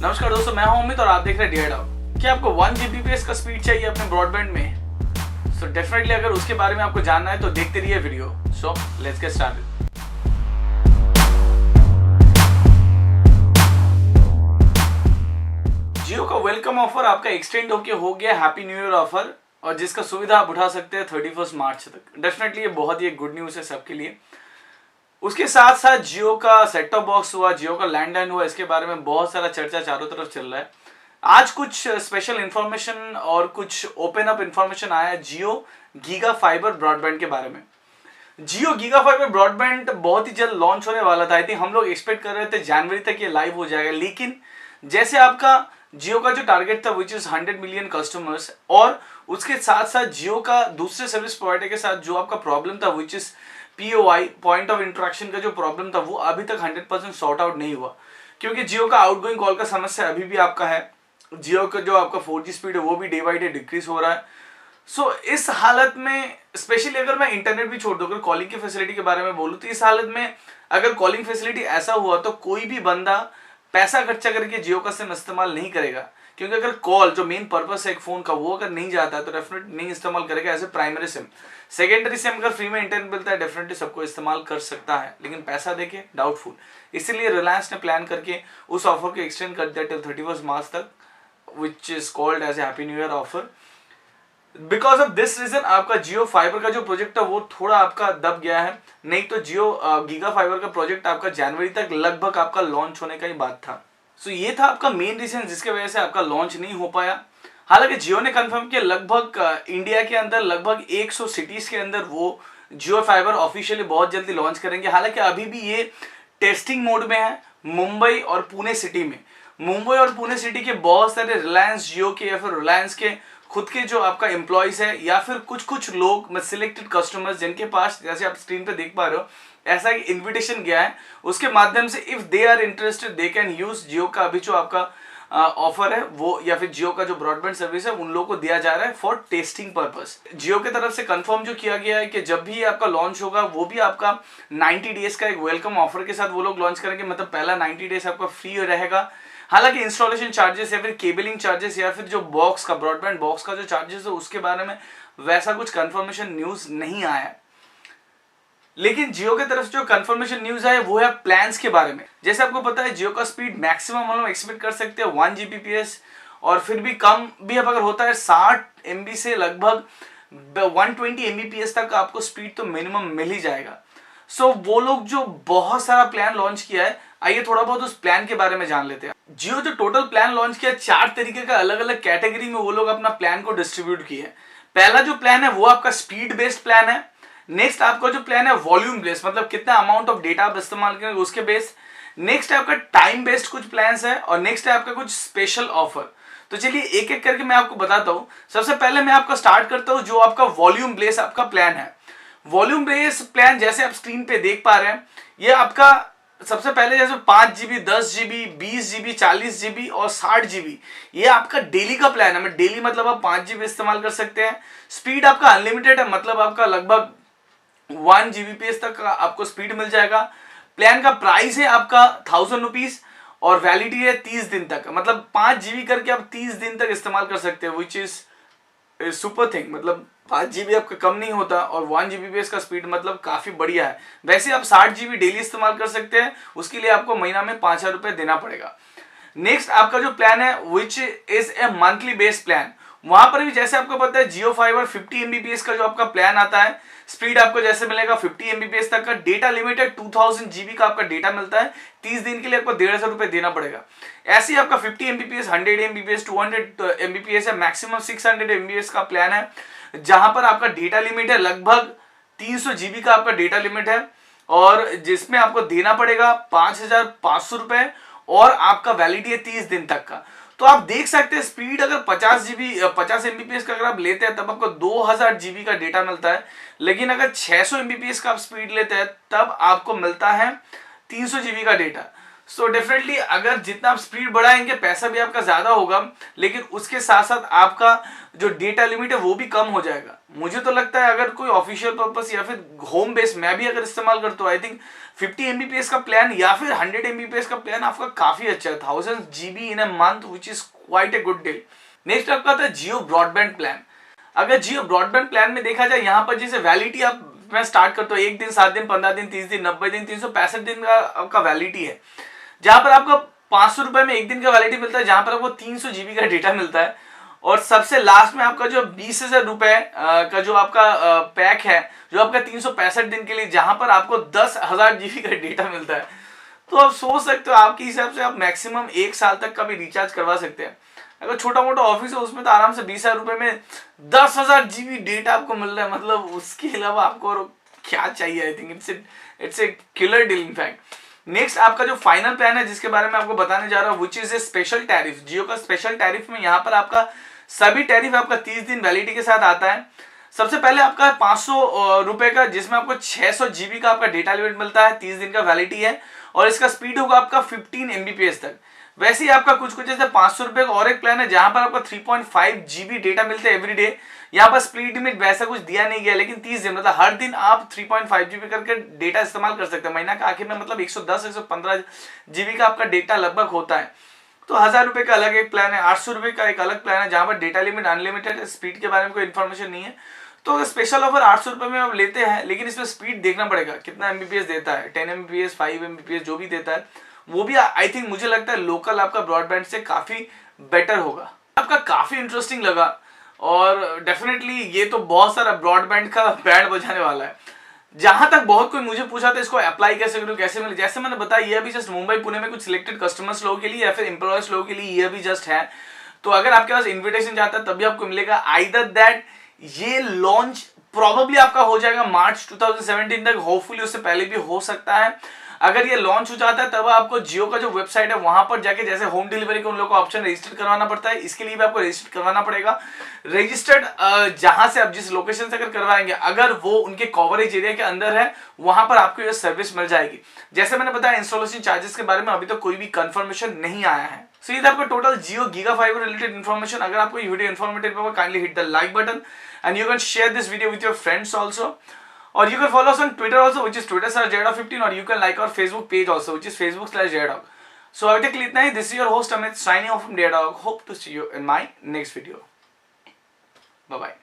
नमस्कार दोस्तों, मैं हूं अमित और आप देख रहे हैं DIY। क्या आपको 1 Gbps का स्पीड चाहिए अपने ब्रॉडबैंड में? सो डेफिनेटली अगर उसके बारे में आपको जानना है तो देखते रहिए video. So let's get started. Jio का वेलकम ऑफर आपका एक्सटेंड होके हो गया हैप्पी न्यू ईयर ऑफर, और जिसका सुविधा आप उठा सकते हैं 31 मार्च तक। डेफिनेटली ये बहुत ही गुड न्यूज़ है सबके लिए। उसके साथ साथ जियो का सेट टॉप बॉक्स हुआ, जियो का लैंडलाइन हुआ, इसके बारे में बहुत सारा चर्चा चारों तरफ चल रहा है। आज कुछ स्पेशल इंफॉर्मेशन और कुछ ओपन अप इंफॉर्मेशन आया है जियो गीगा फाइबर ब्रॉडबैंड के बारे में। जियो गीगा फाइबर ब्रॉडबैंड बहुत ही जल्द लॉन्च होने वाला था। आई थिंक हम लोग एक्सपेक्ट कर रहे थे जनवरी तक ये लाइव हो जाएगा, लेकिन जैसे आपका जियो का जो टारगेट था विच इज 100 मिलियन कस्टमर्स, और उसके साथ साथ जियो का दूसरे सर्विस प्रोवाइडर के साथ जो आपका प्रॉब्लम था which is POI point of interaction का जो प्रॉब्लम था वो अभी तक 100% सॉर्ट आउट नहीं हुआ, क्योंकि जियो का आउटगोइंग कॉल का समस्या अभी भी आपका है। जियो का जो आपका 4G स्पीड है वो भी डे बाई डे डिक्रीज हो रहा है। सो इस हालत में स्पेशली अगर मैं इंटरनेट भी छोड़ दूं, अगर कॉलिंग की फैसिलिटी के बारे में बोलूं, तो इस हालत में अगर कॉलिंग फैसिलिटी ऐसा हुआ तो कोई भी बंदा पैसा खर्चा करके जियो का सिम इस्तेमाल नहीं करेगा, क्योंकि अगर कॉल जो मेन पर्पस है एक फोन का वो अगर नहीं जाता है तो डेफिनेटली नहीं इस्तेमाल करेगा as a primary SIM. Secondary SIM अगर फ्री में इंटरनेट मिलता है डेफिनेटली सबको इस्तेमाल कर सकता है, लेकिन पैसा देके डाउटफुल। इसीलिए रिलायंस ने प्लान करके उस ऑफर को एक्सटेंड कर दिया टिल 31 मार्च तक, which is called as a happy new year offer. Because of this reason आपका जियो फाइबर का जो प्रोजेक्ट है वो थोड़ा आपका दब गया है। नहीं तो जियो गीगा फाइबर का प्रोजेक्ट आपका जनवरी तक लगभग आपका लॉन्च होने का ही बात था। सो ये था आपका मेन रीजन जिसके वजह से आपका लॉन्च नहीं हो पाया। हालांकि जियो ने कंफर्म किया लगभग इंडिया के अंदर लगभग 100 सिटीज के अंदर वो जियो फाइबर ऑफिशियली बहुत जल्दी लॉन्च करेंगे। हालांकि अभी भी ये टेस्टिंग मोड में है मुंबई और पुणे सिटी में। मुंबई और पुणे सिटी के बहुत सारे रिलायंस जियो के या फिर रिलायंस के खुद के जो आपका एम्प्लॉयज है या फिर कुछ लोग सिलेक्टेड कस्टमर्स जिनके पास, जैसे आप स्क्रीन पे देख पा रहे हो, ऐसा एक इन्विटेशन गया है, उसके माध्यम से if they are interested they can use Jio का अभी जो आपका ऑफर है वो, या फिर जियो का जो ब्रॉडबैंड सर्विस है उन लोगों को दिया जा रहा है फॉर टेस्टिंग पर्पस। जियो की तरफ से कंफर्म जो किया गया है कि जब भी आपका लॉन्च होगा वो भी आपका 90 डेज का एक वेलकम ऑफर के साथ वो लोग लॉन्च करेंगे। मतलब पहला 90 डेज आपका फ्री रहेगा। हालांकि इंस्टॉलेशन चार्जेस या फिर केबलिंग चार्जेस या फिर जो बॉक्स का ब्रॉडबैंड बॉक्स का जो चार्जेस है उसके बारे में वैसा कुछ कंफर्मेशन न्यूज नहीं आया है। लेकिन जियो की तरफ से जो कंफर्मेशन न्यूज है वो है प्लान्स के बारे में। जैसे आपको पता है जियो का स्पीड मैक्सिमम हम लोग एक्सपेक्ट कर सकते हैं 1 Gbps, और फिर भी कम भी अगर होता है 60 MB से लगभग 120 Mbps तक आपको स्पीड तो मिनिमम मिल ही जाएगा। सो वो लोग जो बहुत सारा प्लान लॉन्च किया है, आइए थोड़ा बहुत उस प्लान के बारे में जान लेते हैं। जियो जो टोटल प्लान लॉन्च किया 4 तरीके का अलग अलग कैटेगरी में वो लोग अपना प्लान को डिस्ट्रीब्यूट किए हैं। पहला जो प्लान है वो आपका स्पीड बेस्ड प्लान है। नेक्स्ट आपका जो प्लान है वॉल्यूम बेस्ड, मतलब कितना अमाउंट ऑफ डेटा आप इस्तेमाल करेंगे उसके बेस्ड। नेक्स्ट आपका टाइम बेस्ड कुछ प्लान्स है, और नेक्स्ट है आपका कुछ स्पेशल ऑफर। तो चलिए एक एक करके मैं आपको बताता हूं। सबसे पहले मैं आपका स्टार्ट करता हूं जो आपका वॉल्यूम बेस्ड आपका प्लान है। वॉल्यूम बेस्ड प्लान जैसे आप स्क्रीन पे देख पा रहे हैं, ये आपका सबसे पहले जैसे 5 GB, 10 GB, 20 GB, 40 GB और 60 GB, ये आपका डेली का प्लान है। डेली मतलब आप 5 GB इस्तेमाल कर सकते हैं। स्पीड आपका अनलिमिटेड है, मतलब आपका लगभग 1 Gbps तक का आपको स्पीड मिल जाएगा। प्लान का प्राइस है आपका 1000 रुपीज और वैलिडिटी है 30 दिन तक। मतलब 5 GB करके आप 30 दिन तक इस्तेमाल कर सकते हैं, विच इज सुपर थिंग। मतलब 5 GB आपका कम नहीं होता, और 1 Gbps का स्पीड मतलब काफी बढ़िया है। वैसे आप 60 GB डेली इस्तेमाल कर सकते हैं, उसके लिए आपको महीना में 5000 रुपए देना पड़ेगा। नेक्स्ट आपका जो प्लान है विच is A monthly based plan. वहां पर भी जैसे आपको पता है जियो फाइबर 50 Mbps का जो आपका प्लान आता है, स्पीड आपको जैसे मिलेगा 50 Mbps तक का। डेटा लिमिटेड 2000 GB का आपका डेटा मिलता है। 30 दिन के लिए आपको 1,500 रुपए देना पड़ेगा। ऐसे ही आपका 50 Mbps, 100 Mbps, 200 Mbps है, मैक्सिमम 600 Mbps का प्लान है, जहां पर आपका डेटा लिमिट है लगभग 300 GB का आपका डेटा लिमिट है, और जिसमें आपको देना पड़ेगा 5500 रुपए, और आपका वैलिडिटी है 30 दिन तक का। तो आप देख सकते हैं स्पीड अगर 50 Mbps का अगर आप लेते हैं तब आपको 2000 GB का डेटा मिलता है, लेकिन अगर 600 Mbps का आप स्पीड लेते हैं तब आपको मिलता है 300 GB का डेटा। सो डेफिनेटली अगर जितना आप स्पीड बढ़ाएंगे पैसा भी आपका ज्यादा होगा, लेकिन उसके साथ साथ आपका जो डेटा लिमिट है वो भी कम हो जाएगा। मुझे तो लगता है अगर कोई ऑफिशियल पर्पस या फिर होम बेस मैं भी अगर इस्तेमाल करता हूँ, आई थिंक 50 MBPS का प्लान या फिर 100 MBPS का प्लान आपका काफी अच्छा है, 1000 GB in a month which is quite a good deal. Next आपका आता है जियो ब्रॉडबैंड प्लान। अगर जियो ब्रॉडबैंड प्लान में देखा जाए, यहाँ पर जैसे वैलिडिटी आप मैं स्टार्ट करता हूँ 1 दिन, 7 दिन, 15 दिन, 30 दिन, 90 दिन, 365 दिन का आपका वैलिडिटी है, जहां पर आपको 500 रुपए में 1 दिन का वैलिडिटी मिलता है, जहां पर आपको 300 GB का डेटा मिलता है। और सबसे लास्ट में आपका जो 20,000 रुपए का जो आपका पैक है, जो आपका 365 दिन के लिए, जहां पर आपको 10,000 GB का डेटा मिलता है। तो आप सोच सकते हो आपके हिसाब से आप मैक्सिमम 1 साल तक का भी रिचार्ज करवा सकते हैं। अगर छोटा मोटा ऑफिस है उसमें तो आराम से 20,000 रुपए में 10,000 GB डेटा आपको मिल रहा है, मतलब उसके अलावा आपको और क्या चाहिए। I think it's a killer deal in fact. Next आपका जो फाइनल प्लान है जिसके बारे में आपको बताने जा रहा हूं, which is a special tariff. Jio का स्पेशल टैरिफ में यहाँ पर आपका सभी टैरिफ आपका 30 दिन वैलिडिटी के साथ आता है। सबसे पहले आपका 500 रुपए का, जिसमें आपको 600 GB का आपका डेटा लिमिट मिलता है, 30 दिन का वैलिडिटी है, और इसका स्पीड होगा आपका 15 MBPS तक। वैसे ही आपका कुछ जैसे 500 रुपए का और एक प्लान है जहां पर आपको 3.5 GB डेटा मिलता है एवरी डे। यहाँ पर स्पीड लिमिट वैसा कुछ दिया नहीं गया, लेकिन 30 दिन मतलब हर दिन आप 3.5 GB करके डेटा इस्तेमाल कर सकते हैं। महीना का आखिर में मतलब 110-115 GB का आपका डेटा लगभग होता है। तो 1000 रुपए का अलग एक प्लान है, 800 रुपए का एक अलग प्लान है जहां पर डेटा लिमिट अनलिमिटेड है, स्पीड के बारे में कोई इन्फॉर्मेशन नहीं है। तो स्पेशल ऑफर 800 रुपए में आप लेते हैं, लेकिन इसमें स्पीड देखना पड़ेगा कितना MBPS देता है, 10 MBPS, 5 MBPS जो भी देता है, वो भी आई थिंक मुझे लगता है लोकल आपका ब्रॉडबैंड से काफी बेटर होगा। आपका काफी इंटरेस्टिंग लगा और डेफिनेटली ये तो बहुत सारा ब्रॉडबैंड का बैंड बजाने वाला है। जहां तक बहुत कोई मुझे पूछा था इसको अप्लाई कैसे करूं, कैसे मिले, जैसे मैंने बताया ये अभी जस्ट मुंबई पुणे में कुछ सिलेक्टेड कस्टमर्स लोगों के लिए या फिर एम्प्लॉयर्स लोगों के लिए ये अभी जस्ट है। तो अगर आपके पास इन्विटेशन जाता है तभी आपको मिलेगा। आइदर दैट ये लॉन्च प्रोबेबली आपका हो जाएगा मार्च 2017 तक, होपफुली उससे पहले भी हो सकता है। अगर ये लॉन्च हो जाता है तब आपको जियो का जो वेबसाइट है वहां पर जाके जैसे होम डिलीवरी का उन लोगों को ऑप्शन रजिस्टर करवाना पड़ता है, इसके लिए भी आपको रजिस्टर करवाना पड़ेगा। रजिस्टर्ड जहां से आप जिस लोकेशन से अगर करवाएंगे, अगर वो उनके कवरेज एरिया के अंदर है, वहां पर आपको ये सर्विस मिल जाएगी। जैसे मैंने बताया इंस्टॉलेशन चार्जेस के बारे में अभी तक कोई भी कंफर्मेशन नहीं आया है। सो ये था आपका टोटल जियो गीगा फाइबर रिलेटेड इन्फॉर्मेशन। अगर आपको ये वीडियो इन्फॉर्मेटिव लगा, kindly hit the like button and you can share this video with your friends also. Or you can follow us on Twitter also, which is Twitter/JDog15, or you can like our Facebook page also, which is Facebook/JDog. So अभी तक इतना ही। This is your host Amit signing off from JDog. Hope to see you in my next video. Bye bye.